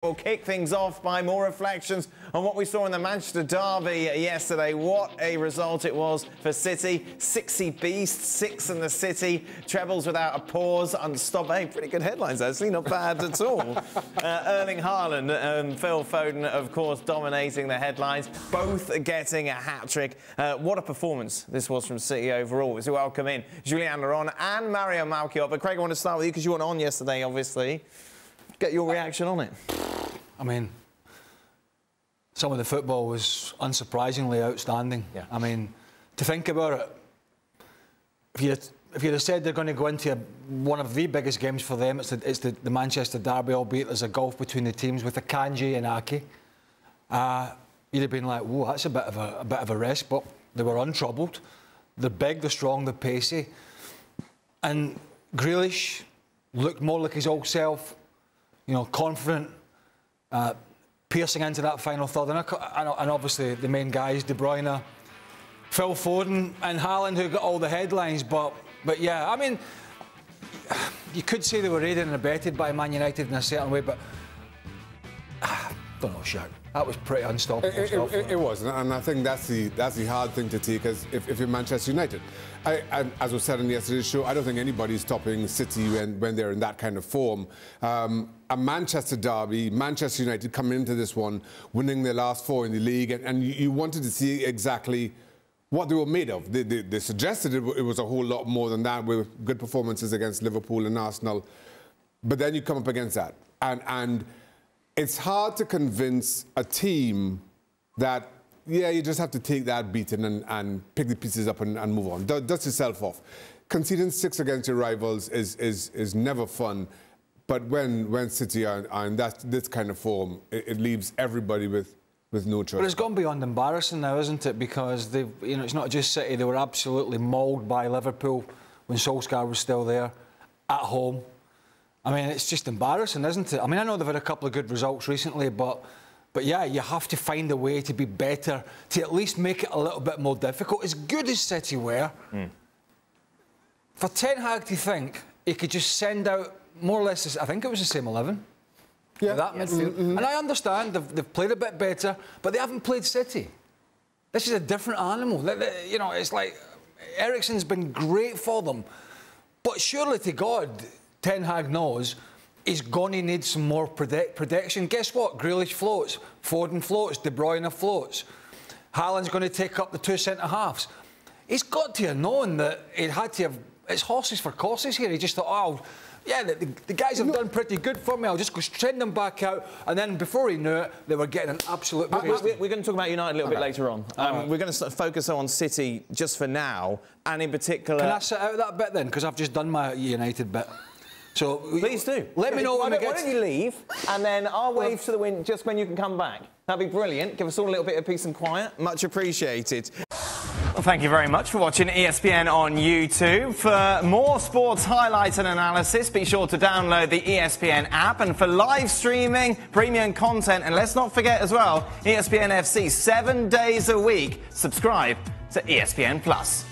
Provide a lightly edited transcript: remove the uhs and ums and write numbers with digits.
We'll kick things off by more reflections on what we saw in the Manchester derby yesterday. What a result it was for City. 60 beasts, 6 in the City. Trebles without a pause, unstoppable. Hey, pretty good headlines, actually. Not bad at all. Erling Haaland and Phil Foden, of course, dominating the headlines. Both getting a hat-trick. What a performance this was from City overall. As we welcome in Julian Laurent and Mario Malchior. But Craig, I want to start with you because you weren't on yesterday, obviously. Get your reaction on it. I mean, some of the football was unsurprisingly outstanding. Yeah. I mean, to think about it, if you'd have said they're going to go into one of the biggest games for them, it's the Manchester derby, albeit there's a gulf between the teams with Akanji and Ake, you'd have been like, whoa, that's a bit of a risk. But they were untroubled. They're big, they're strong, they're pacey, and Grealish looked more like his old self. You know, confident, piercing into that final third. And obviously the main guys, De Bruyne, Phil Foden and Haaland, who got all the headlines. But yeah, I mean, you could say they were aided and abetted by Man United in a certain way, but don't know, Shaq. That was pretty unstoppable stuff. It was, and I think that's the hard thing to take if you're Manchester United. As was said in yesterday's show, I don't think anybody's stopping City when they're in that kind of form. A Manchester derby, Manchester United coming into this one, winning their last 4 in the league, and you wanted to see exactly what they were made of. They suggested it was a whole lot more than that, with good performances against Liverpool and Arsenal. But then you come up against that, and it's hard to convince a team that, yeah, you just have to take that beating and pick the pieces up and move on. Dust yourself off. Conceding 6 against your rivals is never fun. But when City are in this kind of form, it leaves everybody with no choice. But it's gone beyond embarrassing now, isn't it? Because it's not just City. They were absolutely mauled by Liverpool when Solskjaer was still there, at home. I mean, it's just embarrassing, isn't it? I mean, I know they've had a couple of good results recently, but yeah, you have to find a way to be better, to at least make it a little bit more difficult. As good as City were, for Ten Hag to think he could just send out more or less, I think it was the same 11. Yeah. That midfield. And I understand they've played a bit better, but they haven't played City. This is a different animal. You know, it's like Eriksen's been great for them, but surely to God, Ten Hag knows he's going to need some more protection. Guess what? Grealish floats, Foden floats, De Bruyne floats. Haaland's going to take up the 2 centre-halves. He's got to have known that it had to have... It's horses for courses here. He just thought, oh, yeah, the guys have done pretty good for me. I'll just go send them back out. And then before he knew it, they were getting an absolute... We're going to talk about United a little bit later on. We're going to focus on City just for now, and in particular... Can I set out that bit then? Because I've just done my United bit. So please do. Let me know when why don't you leave, and then I'll wave to the wind just when you can come back. That'd be brilliant. Give us all a little bit of peace and quiet. Much appreciated. Well, thank you very much for watching ESPN on YouTube. For more sports highlights and analysis, be sure to download the ESPN app. And for live streaming, premium content, and let's not forget as well, ESPN FC 7 days a week. Subscribe to ESPN Plus.